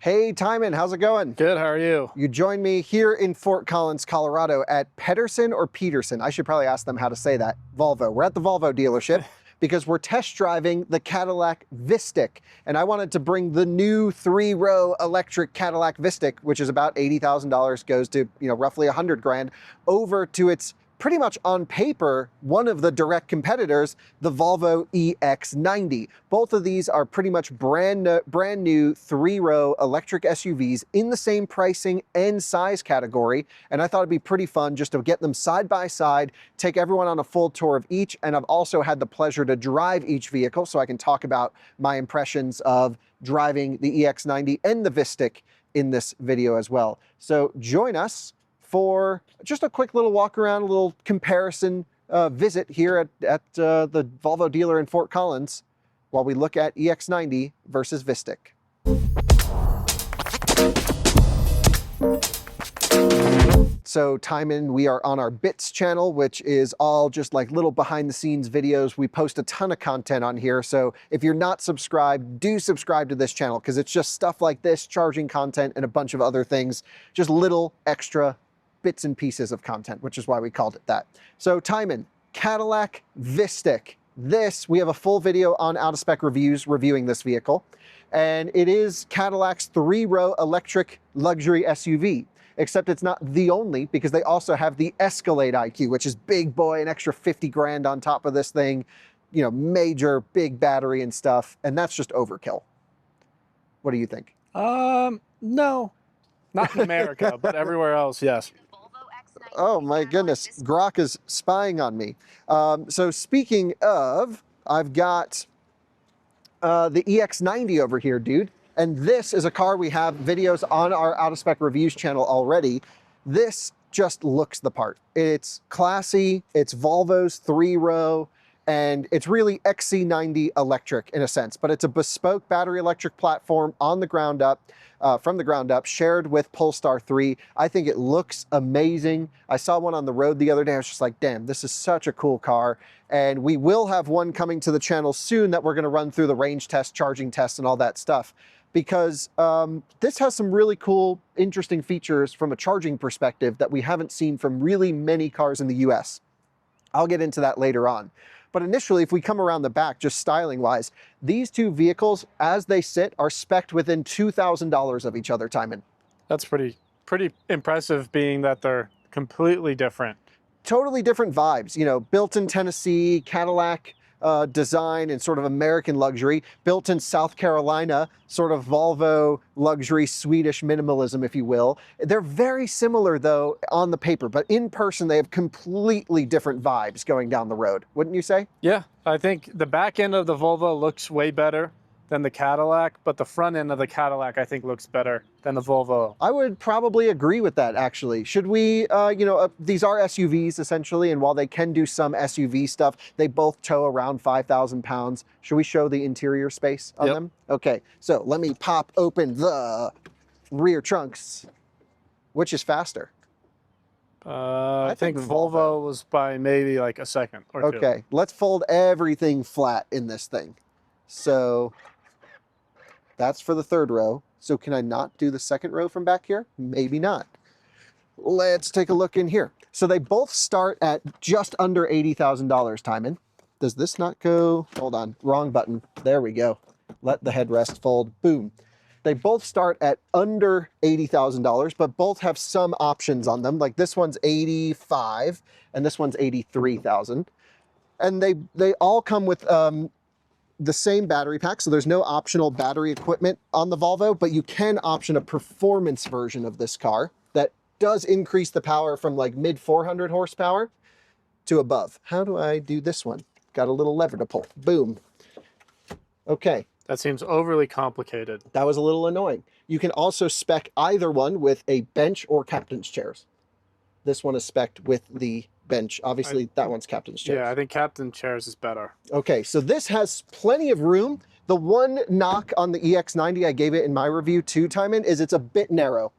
Hey, Tijmen, how's it going? Good, how are you? You joined me here in Fort Collins, Colorado at Pedersen or Pedersen? I should probably ask them how to say that. Volvo. We're at the Volvo dealership because we're test driving the Cadillac Vistiq. And I wanted to bring the new 3-row electric Cadillac Vistiq, which is about $80,000, goes to, roughly 100 grand, over to its pretty much on paper, one of the direct competitors, the Volvo EX90. Both of these are pretty much brand new 3-row electric SUVs in the same pricing and size category. And I thought it'd be pretty fun just to get them side by side, take everyone on a full tour of each. And I've also had the pleasure to drive each vehicle, so I can talk about my impressions of driving the EX90 and the Vistiq in this video as well. So join us for just a quick little walk around, a little comparison visit here at the Volvo dealer in Fort Collins while we look at EX90 versus Vistiq. So Tijmen, we are on our BITS channel, which is all just like little behind the scenes videos. We post a ton of content on here. So if you're not subscribed, do subscribe to this channel because it's just stuff like this, charging content and a bunch of other things, just little extra bits and pieces of content, which is why we called it that. So Tijmen, Cadillac Vistiq. We have a full video on Out of Spec Reviews reviewing this vehicle. And it is Cadillac's 3-row electric luxury SUV, except it's not the only, because they also have the Escalade IQ, which is big boy, an extra 50 grand on top of this thing, major big battery and stuff. And that's just overkill. What do you think? No, not in America, but everywhere else, yes. Oh my goodness, Grok is spying on me. So speaking of, I've got the EX90 over here, dude. And this is a car we have videos on our Out of Spec Reviews channel already. This just looks the part. It's classy, it's Volvo's 3-row, and it's really XC90 electric in a sense, but it's a bespoke battery electric platform on the ground up, from the ground up, shared with Polestar 3. I think it looks amazing. I saw one on the road the other day. I was just like, damn, this is such a cool car. And we will have one coming to the channel soon that we're gonna run through the range test, charging test, and all that stuff. Because this has some really cool, interesting features from a charging perspective that we haven't seen from really many cars in the US. I'll get into that later on. But initially, if we come around the back, just styling-wise, these two vehicles, as they sit, are spec'd within $2,000 of each other, Tijmen. That's pretty impressive, being that they're completely different. Totally different vibes, built in Tennessee, Cadillac design and sort of American luxury, built in South Carolina, sort of Volvo luxury, Swedish minimalism, if you will. They're very similar though on the paper, but in person they have completely different vibes going down the road, wouldn't you say? Yeah, I think the back end of the Volvo looks way better than the Cadillac, but the front end of the Cadillac I think looks better than the Volvo. I would probably agree with that, actually. Should we, these are SUVs essentially, and while they can do some SUV stuff, they both tow around 5,000 pounds. Should we show the interior space on them? Okay, so let me pop open the rear trunks. Which is faster? I think Volvo was by maybe like a second or two. Okay, let's fold everything flat in this thing. So that's for the 3rd row. So can I not do the 2nd row from back here? Maybe not. Let's take a look in here. So they both start at just under $80,000, Tijmen. Does this not go? Hold on, wrong button. There we go. Let the headrest fold, boom. They both start at under $80,000, but both have some options on them. Like this one's 85 and this one's 83,000. And they all come with the same battery pack, so there's no optional battery equipment on the Volvo, but you can option a performance version of this car that does increase the power from like mid 400 horsepower to above. How do I do this one? Got a little lever to pull. Boom. Okay. That seems overly complicated. That was a little annoying. You can also spec either one with a bench or captain's chairs. This one is spec'd with the bench. Obviously, that one's captain's chairs. Yeah, I think captain chairs is better. Okay, so this has plenty of room. The one knock on the EX90, I gave it in my review too, Tijmen, is it's a bit narrow.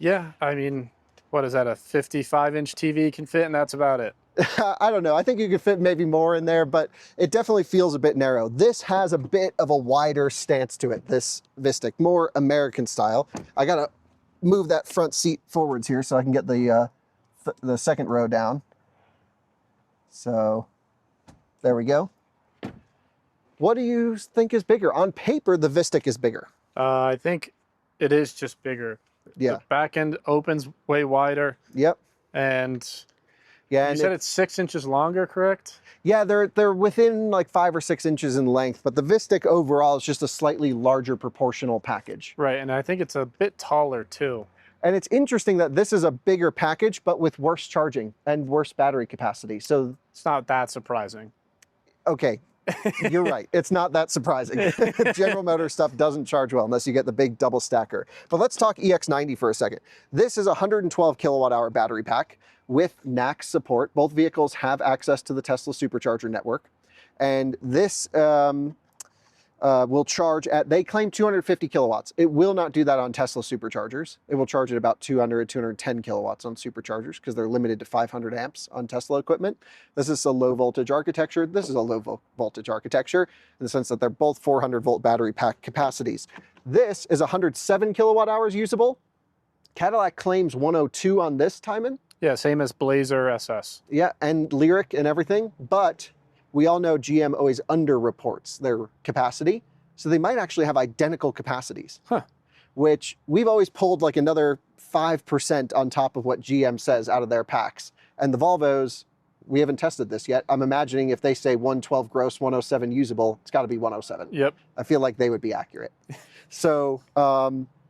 Yeah, I mean, what is that, a 55-inch TV can fit, and that's about it. I don't know. I think you could fit maybe more in there, but it definitely feels a bit narrow. This has a bit of a wider stance to it, this Vistiq, more American style. I gotta move that front seat forwards here so I can get the second row down. So there we go. What do you think is bigger? On paper, the Vistiq is bigger. I think it is just bigger. Yeah. The back end opens way wider. Yep. And yeah, you said it's 6 inches longer, correct? Yeah, they're within like 5 or 6 inches in length, but the Vistiq overall is just a slightly larger proportional package. Right, and I think it's a bit taller too. And it's interesting that this is a bigger package, but with worse charging and worse battery capacity. So it's not that surprising. Okay, you're right. It's not that surprising. General Motors stuff doesn't charge well unless you get the big double stacker. But let's talk EX90 for a second. This is a 112 kilowatt hour battery pack with NACS support. Both vehicles have access to the Tesla supercharger network. And this will charge at, they claim 250 kilowatts. It will not do that on Tesla superchargers. It will charge at about 200, 210 kilowatts on superchargers because they're limited to 500 amps on Tesla equipment. This is a low voltage architecture. This is a low voltage architecture in the sense that they're both 400 volt battery pack capacities. This is 107 kilowatt hours usable. Cadillac claims 102 on this, Tijmen. Yeah, same as Blazer SS. Yeah, and Lyric and everything, but we all know GM always underreports their capacity, so they might actually have identical capacities, which we've always pulled like another 5% on top of what GM says out of their packs. And the Volvos, we haven't tested this yet. I'm imagining if they say 112 gross, 107 usable, it's got to be 107. Yep. I feel like they would be accurate. So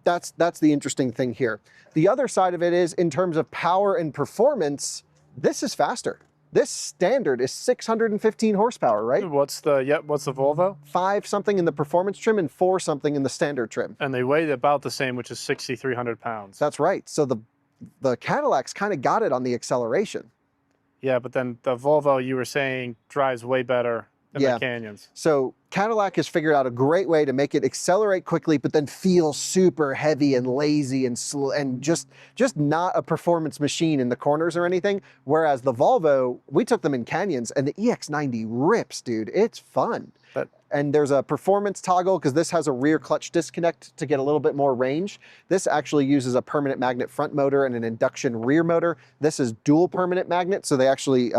that's the interesting thing here. The other side of it is in terms of power and performance, this is faster. This standard is 615 horsepower, right? What's the Volvo? 5 something in the performance trim and 4 something in the standard trim. And they weigh about the same, which is 6,300 pounds. That's right. So the Cadillac's kind of got it on the acceleration. Yeah, but then the Volvo, you were saying, drives way better than the Canyons. So Cadillac has figured out a great way to make it accelerate quickly, but then feel super heavy and lazy and slow and just not a performance machine in the corners or anything. Whereas the Volvo, we took them in canyons and the EX90 rips, dude. It's fun. And there's a performance toggle because this has a rear clutch disconnect to get a little bit more range. This actually uses a permanent magnet front motor and an induction rear motor. This is dual permanent magnet, so they actually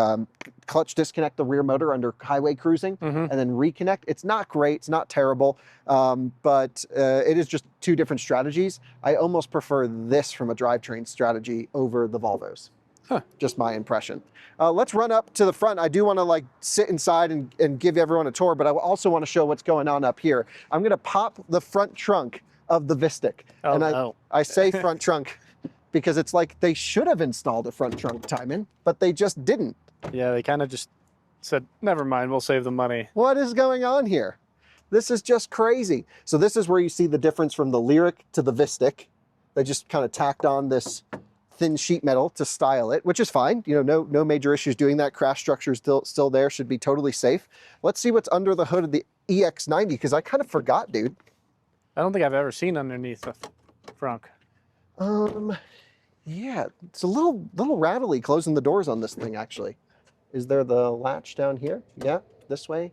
clutch disconnect the rear motor under highway cruising and then reconnect. It's not great, it's not terrible, but it is just 2 different strategies. I almost prefer this from a drivetrain strategy over the Volvos. Just my impression. Let's run up to the front. I do want to like sit inside and give everyone a tour, but I also want to show what's going on up here. I'm going to pop the front trunk of the Vistiq. Oh, and no. I say front trunk because it's like they should have installed a front trunk, Tijmen, but they just didn't. Yeah, they kind of just said, never mind, we'll save the money. What is going on here? This is just crazy. So this is where you see the difference from the Lyric to the Vistiq. They just kind of tacked on this thin sheet metal to style it, which is fine. You know, no major issues doing that. Crash structure is still there, should be totally safe. Let's see what's under the hood of the EX90, because I kind of forgot, dude. I don't think I've ever seen underneath the Frunk. Yeah, it's a little rattly closing the doors on this thing, actually. Is there the latch down here? Yeah, this way.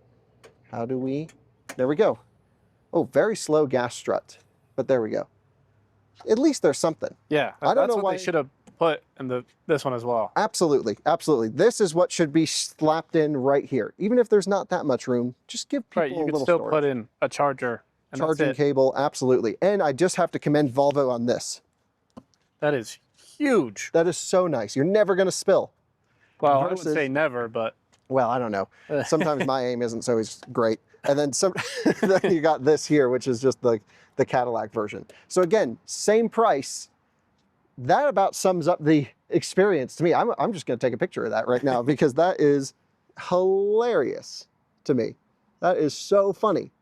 How do we? There we go. Oh, very slow gas strut, but there we go. At least there's something. Yeah, I don't know what why they should have put in this one as well. Absolutely, absolutely. This is what should be slapped in right here. Even if there's not that much room, just give people a little storage. You could still put in a charger. And charging cable, absolutely. And I just have to commend Volvo on this. That is huge. That is so nice. You're never going to spill. Well, I would say never, but... Well, I don't know. Sometimes my aim isn't always great. And then then you got this here, which is just the Cadillac version. So again, same price. That about sums up the experience to me. I'm just going to take a picture of that right now because that is hilarious to me. That is so funny.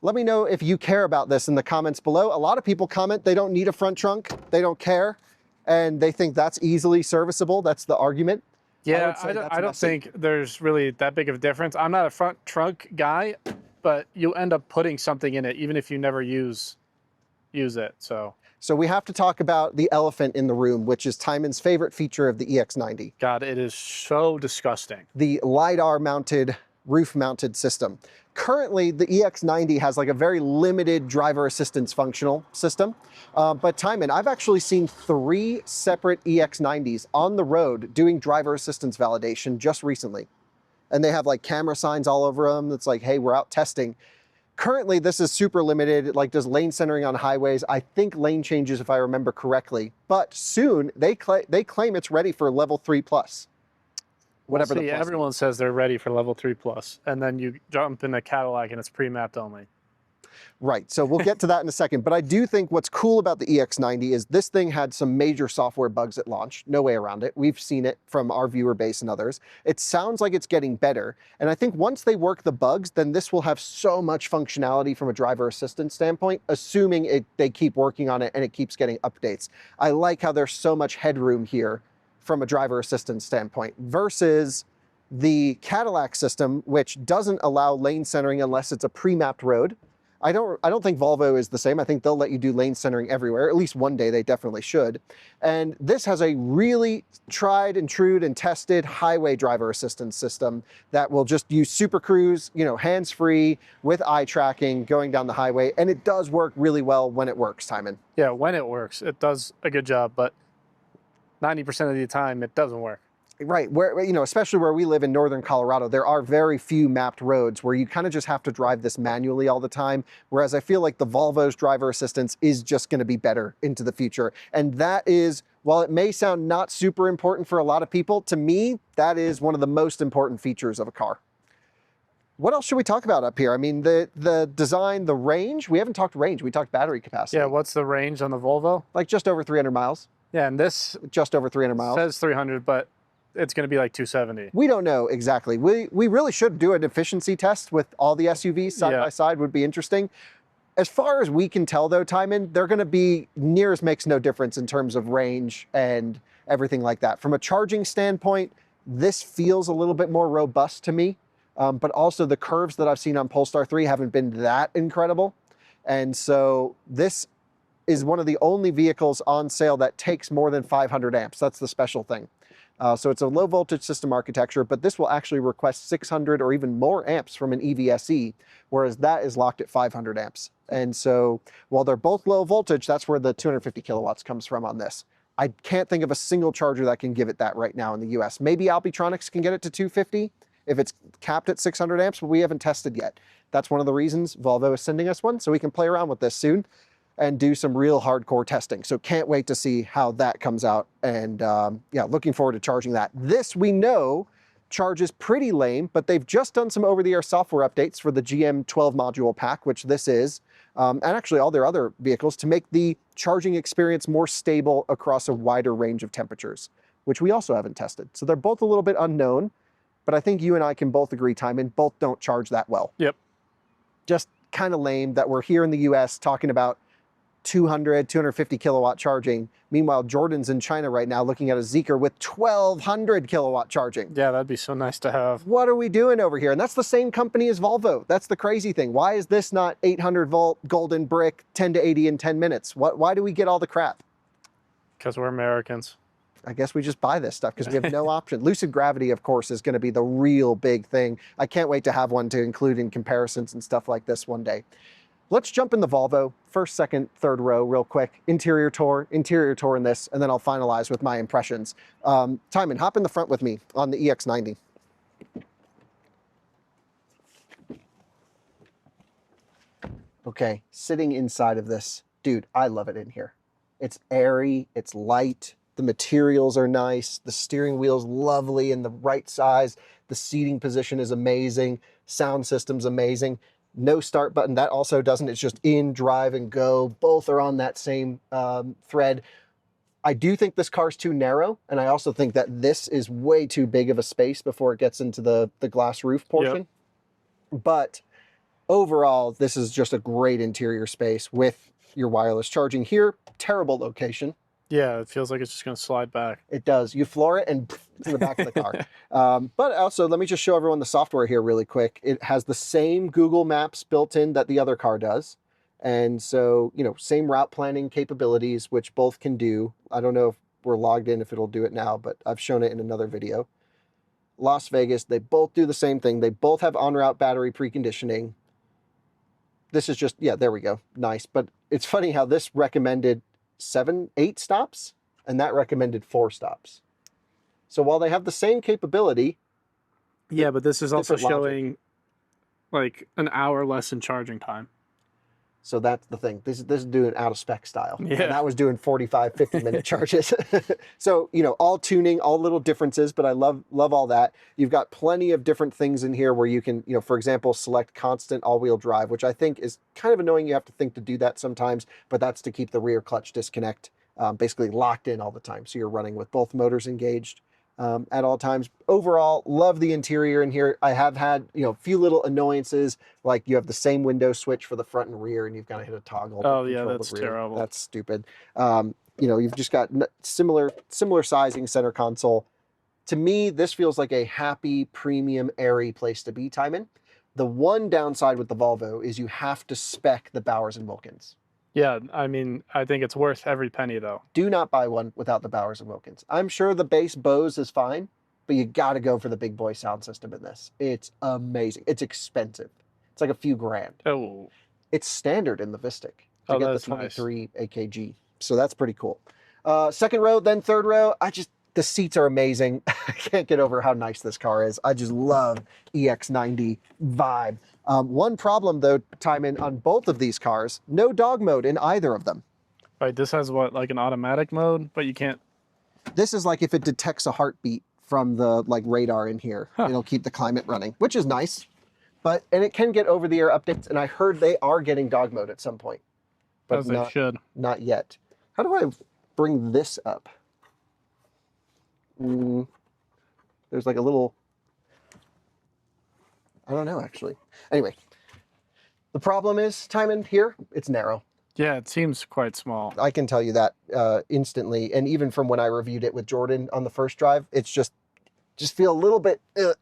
Let me know if you care about this in the comments below. A lot of people comment they don't need a front trunk. They don't care. And they think that's easily serviceable. That's the argument. Yeah, I don't think there's really that big of a difference. I'm not a front trunk guy, but you end up putting something in it even if you never use it. So So we have to talk about the elephant in the room, which is Tijmen's favorite feature of the EX90. God, it is so disgusting. The LiDAR mounted, roof mounted system. Currently, the EX90 has like a very limited driver assistance functional system. But Tijmen, I've actually seen 3 separate EX90s on the road doing driver assistance validation just recently. And they have like camera signs all over them. That's like, hey, we're out testing. Currently, this is super limited. It like does lane centering on highways. I think lane changes, if I remember correctly. But soon, they claim it's ready for level 3+. Whatever See, everyone says they're ready for level 3+, and then you jump in a Cadillac and it's pre-mapped only. Right, so we'll get to that in a second, but I do think what's cool about the EX90 is this thing had some major software bugs at launch, no way around it. We've seen it from our viewer base and others. It sounds like it's getting better, and I think once they work the bugs, then this will have so much functionality from a driver assistance standpoint, assuming they keep working on it and it keeps getting updates. I like how there's so much headroom here from a driver assistance standpoint versus the Cadillac system, which doesn't allow lane centering unless it's a pre-mapped road. I don't think Volvo is the same. I think they'll let you do lane centering everywhere. At least one day they definitely should. And this has a really tried and true and tested highway driver assistance system that will just use Super Cruise, you know, hands-free with eye tracking going down the highway. And it does work really well when it works, Tijmen. Yeah, when it works, it does a good job, but 90% of the time it doesn't work. Right, where, you know, especially where we live in northern Colorado, there are very few mapped roads where you kind of just have to drive this manually all the time. Whereas I feel like the Volvo's driver assistance is just going to be better into the future. And that is, while it may sound not super important for a lot of people, to me, that is one of the most important features of a car. What else should we talk about up here? I mean, the design, the range, we haven't talked range, we talked battery capacity. Yeah, what's the range on the Volvo? Like just over 300 miles. Yeah, and this just over 300 miles. Says 300, but it's going to be like 270. We don't know exactly. We really should do an efficiency test with all the SUVs side by side. Would be interesting. As far as we can tell though, Tijmen, they're going to be near as makes no difference in terms of range and everything like that. From a charging standpoint, this feels a little bit more robust to me, but also the curves that I've seen on Polestar 3 haven't been that incredible. And so this is one of the only vehicles on sale that takes more than 500 amps. That's the special thing. So it's a low voltage system architecture, but this will actually request 600 or even more amps from an EVSE, whereas that is locked at 500 amps. And so while they're both low voltage, that's where the 250 kilowatts comes from on this. I can't think of a single charger that can give it that right now in the US. Maybe Alpitronics can get it to 250 if it's capped at 600 amps, but we haven't tested yet. That's one of the reasons Volvo is sending us one, so we can play around with this soon and do some real hardcore testing. So can't wait to see how that comes out. And yeah, looking forward to charging that. This we know charges pretty lame, but they've just done some over-the-air software updates for the GM 12 module pack, which this is, and actually all their other vehicles, to make the charging experience more stable across a wider range of temperatures, which we also haven't tested. So they're both a little bit unknown, but I think you and I can both agree, Tijmen, both don't charge that well. Yep. Just kind of lame that we're here in the US talking about 200, 250 kilowatt charging. Meanwhile, Jordan's in China right now looking at a Zeekr with 1200 kilowatt charging. Yeah, that'd be so nice to have. What are we doing over here? And that's the same company as Volvo. That's the crazy thing. Why is this not 800 volt golden brick 10 to 80 in 10 minutes? Why do we get all the crap? Because we're Americans. I guess we just buy this stuff because we have no option. Lucid Gravity, of course, is going to be the real big thing. I can't wait to have one to include in comparisons and stuff like this one day. Let's jump in the Volvo, first, second, third row real quick. Interior tour in this, and then I'll finalize with my impressions. Tijmen, hop in the front with me on the EX90. Okay, sitting inside of this, dude, I love it in here. It's airy, it's light, the materials are nice, the steering wheel's lovely and the right size, the seating position is amazing, sound system's amazing. No start button, that also doesn't, it's just in, drive, and go. Both are on that same thread. I do think this car's too narrow, and I also think that this is way too big of a space before it gets into the glass roof portion. Yep. But overall, this is just a great interior space with your wireless charging here. Terrible location. Yeah, it feels like it's just going to slide back. It does. You floor it and it's in the back of the car. But also, let me just show everyone the software here really quick. It has the same Google Maps built in that the other car does. And so, you know, same route planning capabilities, which both can do. I don't know if we're logged in, if it'll do it now, but I've shown it in another video. Las Vegas, they both do the same thing. They both have on-route battery preconditioning. This is just, yeah, there we go. Nice. But it's funny how this recommended 8 stops, and that recommended 4 stops. So while they have the same capability. Yeah, but this is also showing logic. like an hour less in charging time. So that's the thing. This is doing out of spec style. Yeah. And that was doing 45, 50-minute charges. So, you know, all tuning, all little differences, but I love all that. You've got plenty of different things in here where you can, you know, for example, select constant all-wheel drive, which I think is kind of annoying. You have to think to do that sometimes, but that's to keep the rear clutch disconnect basically locked in all the time. So you're running with both motors engaged at all times. Overall, love the interior in here. I have had, you know, a few little annoyances, like you have the same window switch for the front and rear, and you've got to hit a toggle. Oh yeah, that's terrible. That's stupid. You know, you've just got similar sizing center console. To me, this feels like a happy, premium, airy place to be, Tijmen. The one downside with the Volvo is you have to spec the Bowers and Wilkins. Yeah, I mean, I think it's worth every penny though. Do not buy one without the Bowers and Wilkins. I'm sure the base Bose is fine, but you got to go for the big boy sound system in this. It's amazing. It's expensive. It's like a few grand. Oh. It's standard in the Vistiq to get the 23 nice. AKG. So that's pretty cool. Second row, then third row. The seats are amazing. I can't get over how nice this car is. I just love EX90 vibe. One problem though, Tijmen, on both of these cars, no dog mode in either of them. Right, this has what, like an automatic mode, but you can't. This is like if it detects a heartbeat from the like radar in here, it'll keep the climate running, which is nice. And it can get over-the-air updates, and I heard they are getting dog mode at some point, but As they should. Not yet. How do I bring this up? There's like a little, I don't know actually. Anyway, the problem is, Tijmen, here, it's narrow. Yeah, it seems quite small. I can tell you that instantly, and even from when I reviewed it with Jordan on the first drive, it's just feel a little bit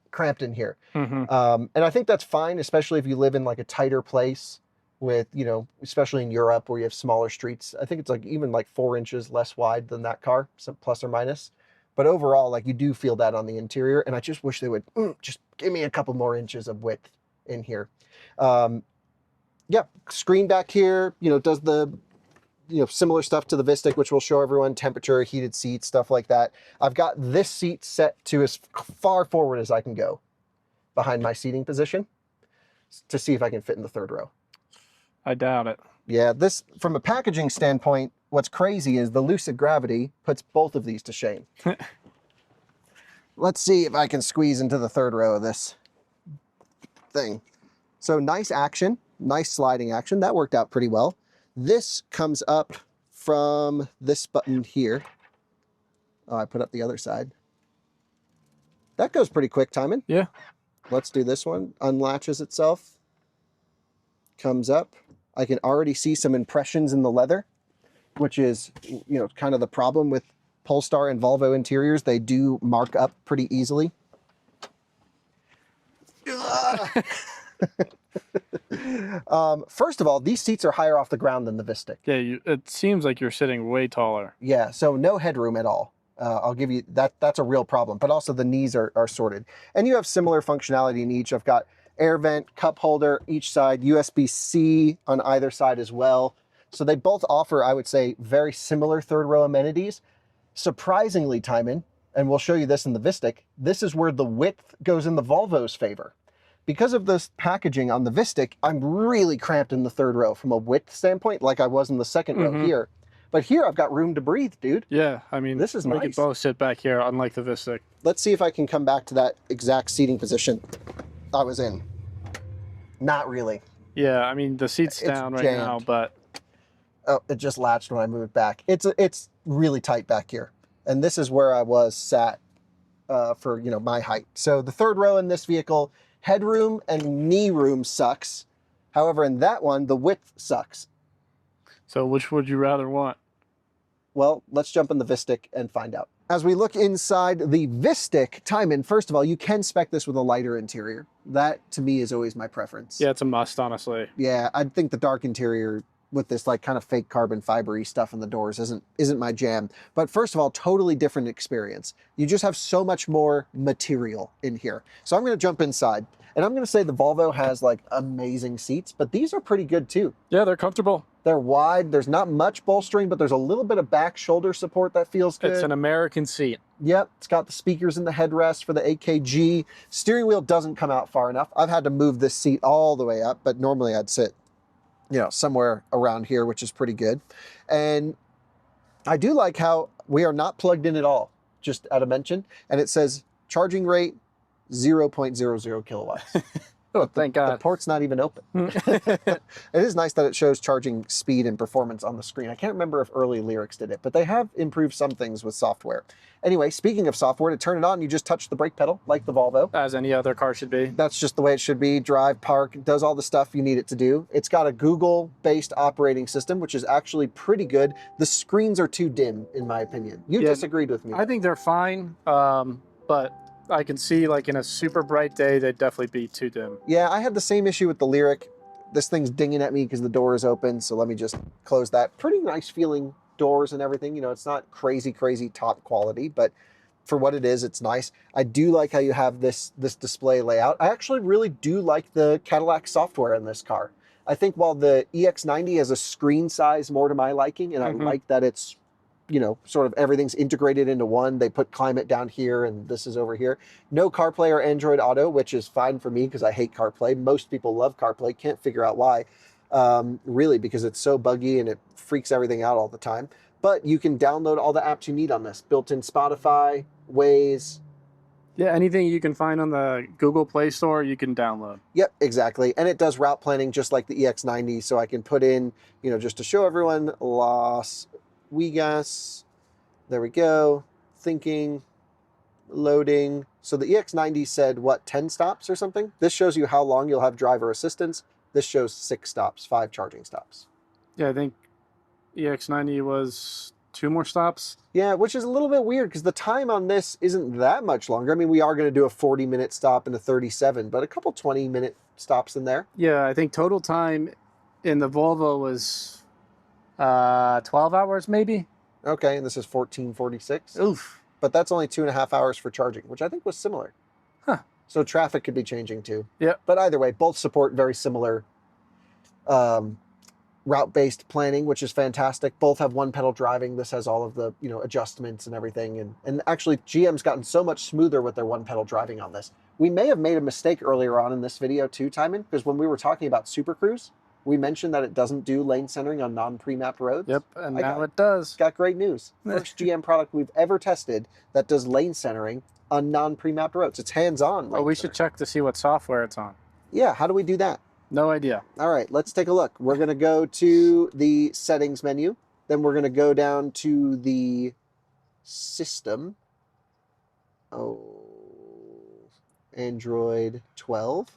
cramped in here. Mm-hmm. And I think that's fine, especially if you live in like a tighter place with, you know, especially in Europe where you have smaller streets. I think it's like even like 4 inches less wide than that car, some plus or minus. But overall, like you do feel that on the interior, and I just wish they would just give me a couple more inches of width in here. Yeah, screen back here, you know, does the, you know, similar stuff to the Vistiq, which will show everyone temperature, heated seats, stuff like that. I've got this seat set to as far forward as I can go behind my seating position to see if I can fit in the third row. I doubt it. Yeah, this, from a packaging standpoint, what's crazy is the Lucid Gravity puts both of these to shame. Let's see if I can squeeze into the third row of this thing. So nice action, nice sliding action. That worked out pretty well. This comes up from this button here. Oh, I put up the other side. That goes pretty quick, Tijmen. Yeah. Let's do this one. Unlatches itself. Comes up. I can already see some impressions in the leather, which is, you know, kind of the problem with Polestar and Volvo interiors. They do mark up pretty easily. First of all, these seats are higher off the ground than the Vistiq. Yeah, it seems like you're sitting way taller. Yeah, so no headroom at all. I'll give you that. That's a real problem. But also the knees are sorted. And you have similar functionality in each. I've got air vent, cup holder each side, USB-C on either side as well. So they both offer, I would say, very similar third row amenities. Surprisingly, Tijmen, and we'll show you this in the Vistiq, this is where the width goes in the Volvo's favor. Because of this packaging on the Vistiq, I'm really cramped in the third row from a width standpoint, like I was in the second row here. But here I've got room to breathe, dude. Yeah, I mean, this is nice. We could both sit back here, unlike the Vistiq. Let's see if I can come back to that exact seating position I was in. Not really. Yeah, I mean, the seat's down right now, but... Oh, it just latched when I moved back. It's really tight back here. And this is where I was sat for, you know, my height. So the third row in this vehicle, headroom and knee room sucks. However, in that one, the width sucks. So which would you rather want? Well, let's jump in the Vistiq and find out. As we look inside the Vistiq, Tijmen, first of all, you can spec this with a lighter interior. That, to me, is always my preference. Yeah, it's a must, honestly. Yeah, I think the dark interior with this like kind of fake carbon fibery stuff in the doors isn't my jam. But first of all, totally different experience. You just have so much more material in here. So I'm going to jump inside, and I'm going to say the Volvo has like amazing seats, but these are pretty good too. Yeah, they're comfortable. They're wide. There's not much bolstering, but there's a little bit of back shoulder support that feels good. It's an American seat. Yep, it's got the speakers in the headrest for the AKG. Steering wheel doesn't come out far enough. I've had to move this seat all the way up, but normally I'd sit, you know, somewhere around here, which is pretty good. And I do like how we are not plugged in at all, just out of mention. And it says charging rate 0.00 kilowatts. Oh, thank God. The port's not even open. It is nice that it shows charging speed and performance on the screen. I can't remember if early Lyrics did it, but they have improved some things with software. Anyway, speaking of software, to turn it on, you just touch the brake pedal like the Volvo. As any other car should be. That's just the way it should be. Drive, park, it does all the stuff you need it to do. It's got a Google-based operating system, which is actually pretty good. The screens are too dim, in my opinion. You disagreed with me. I think they're fine, but I can see like in a super bright day, they'd definitely be too dim. Yeah, I had the same issue with the Lyric. This thing's dinging at me because the door is open, so let me just close that. Pretty nice feeling doors and everything. You know, it's not crazy, crazy top quality, but for what it is, it's nice. I do like how you have this display layout. I actually really do like the Cadillac software in this car. I think while the EX90 has a screen size more to my liking, and I like that it's, you know, sort of everything's integrated into one. They put climate down here and this is over here. No CarPlay or Android Auto, which is fine for me because I hate CarPlay. Most people love CarPlay, can't figure out why, really, because it's so buggy and it freaks everything out all the time. But you can download all the apps you need on this. Built-in Spotify, Waze. Yeah, anything you can find on the Google Play Store, you can download. Yep, exactly. And it does route planning just like the EX90. So I can put in, you know, just to show everyone, Las Vegas, there we go, thinking, loading. So the EX90 said, what, 10 stops or something? This shows you how long you'll have driver assistance. This shows 6 stops, 5 charging stops. Yeah, I think EX90 was 2 more stops. Yeah, which is a little bit weird because the time on this isn't that much longer. I mean, we are going to do a 40-minute stop and a 37, but a couple 20-minute stops in there. Yeah, I think total time in the Volvo was 12 hours maybe. Okay, and this is 14:46. Oof. But that's only 2.5 hours for charging, which I think was similar. Huh. So traffic could be changing too. Yeah. But either way, both support very similar route-based planning, which is fantastic. Both have one pedal driving. This has all of the, you know, adjustments and everything. And actually GM's gotten so much smoother with their one pedal driving on this. We may have made a mistake earlier on in this video too, Tijmen, because when we were talking about Super Cruise, we mentioned that it doesn't do lane centering on non-pre-mapped roads. Yep, and now it does. Got great news. First GM product we've ever tested that does lane centering on non-pre-mapped roads. It's hands-on. Oh, we should check to see what software it's on. Yeah, how do we do that? No idea. All right, let's take a look. We're going to go to the settings menu. Then we're going to go down to the system. Oh, Android 12.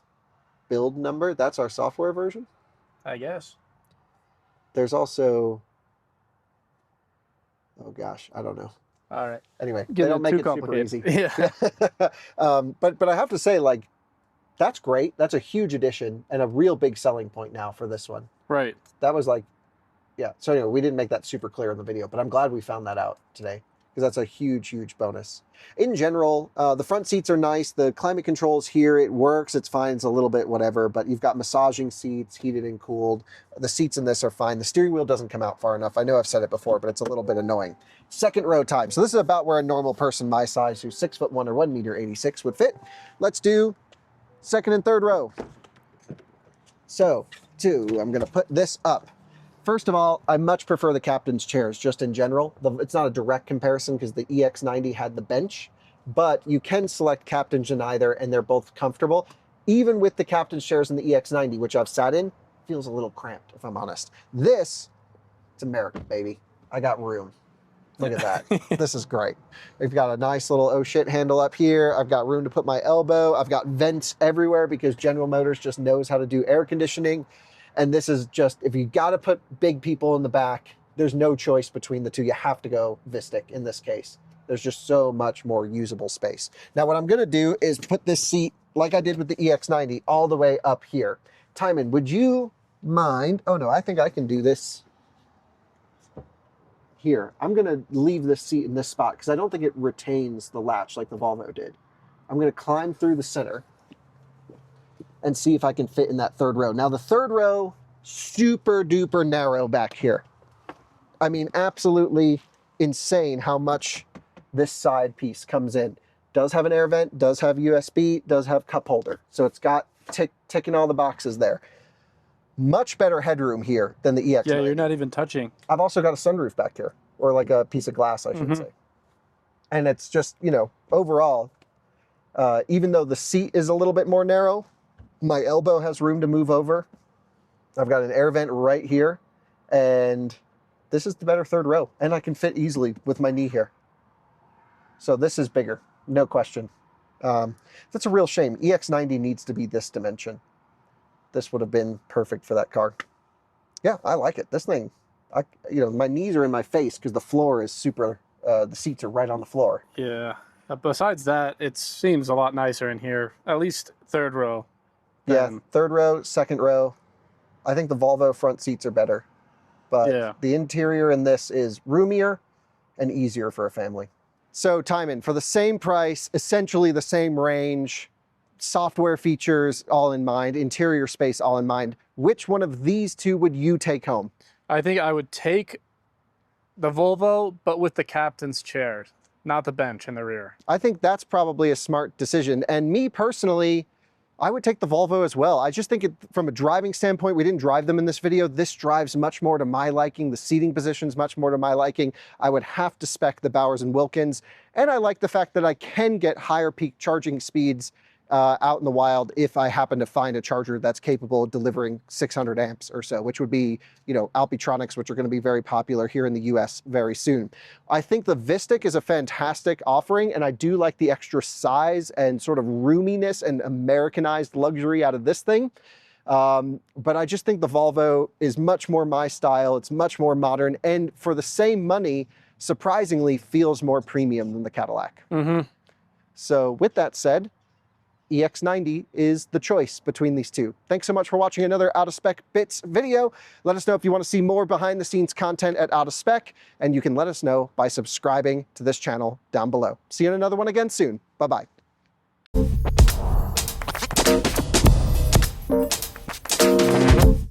Build number. That's our software version. I guess. There's also, oh gosh, I don't know. All right. Anyway, they don't make it super easy. Yeah. But I have to say, like, that's great. That's a huge addition and a real big selling point now for this one. Right. That was like, yeah. So anyway, we didn't make that super clear in the video, but I'm glad we found that out today because that's a huge, huge bonus. In general, the front seats are nice. The climate control is here. It works. It's fine. It's a little bit whatever, but you've got massaging seats, heated and cooled. The seats in this are fine. The steering wheel doesn't come out far enough. I know I've said it before, but it's a little bit annoying. Second row time. So this is about where a normal person my size who's 6'1" or 1.86 m would fit. Let's do second and third row. So, I'm going to put this up. First of all, I much prefer the captain's chairs just in general. It's not a direct comparison because the EX90 had the bench, but you can select captains in either and they're both comfortable. Even with the captain's chairs in the EX90, which I've sat in, feels a little cramped if I'm honest. This, it's American, baby. I got room. Look at that. This is great. We've got a nice little oh shit handle up here. I've got room to put my elbow. I've got vents everywhere because General Motors just knows how to do air conditioning. And this is just, if you got to put big people in the back, there's no choice between the two. You have to go Vistiq in this case. There's just so much more usable space. Now, what I'm going to do is put this seat, like I did with the EX90, all the way up here. Tijmen, would you mind, oh no, I think I can do this here. I'm gonna leave this seat in this spot because I don't think it retains the latch like the Volvo did. I'm gonna climb through the center and see if I can fit in that third row. Now the third row, super duper narrow back here. I mean, absolutely insane how much this side piece comes in. Does have an air vent, does have USB, does have cup holder. So it's got ticking all the boxes there. Much better headroom here than the EX90. Yeah, you're not even touching. I've also got a sunroof back here, or like a piece of glass, I should say. And it's just, you know, overall, even though the seat is a little bit more narrow, my elbow has room to move over. I've got an air vent right here, and this is the better third row, and I can fit easily with my knee here. So this is bigger, no question. That's a real shame. EX90 needs to be this dimension. This would have been perfect for that car. Yeah, I like it. This thing, you know, my knees are in my face because the floor is super, the seats are right on the floor. Yeah. Besides that, it seems a lot nicer in here, at least third row. Yeah, third row, second row. I think the Volvo front seats are better, but the interior in this is roomier and easier for a family. So Tijmen, for the same price, essentially the same range, software features all in mind, interior space all in mind, which one of these two would you take home? I think I would take the Volvo, but with the captain's chair, not the bench in the rear. I think that's probably a smart decision. And me personally, I would take the Volvo as well. I just think from a driving standpoint, we didn't drive them in this video. This drives much more to my liking. The seating position's much more to my liking. I would have to spec the Bowers and Wilkins. And I like the fact that I can get higher peak charging speeds out in the wild if I happen to find a charger that's capable of delivering 600 amps or so, which would be, you know, Alpitronics, which are going to be very popular here in the US very soon. I think the Vistiq is a fantastic offering, and I do like the extra size and sort of roominess and Americanized luxury out of this thing. But I just think the Volvo is much more my style. It's much more modern, and for the same money, surprisingly feels more premium than the Cadillac. So with that said, EX90 is the choice between these two. Thanks so much for watching another Out of Spec Bits video. Let us know if you want to see more behind the scenes content at Out of Spec, and you can let us know by subscribing to this channel down below. See you in another one again soon. Bye-bye.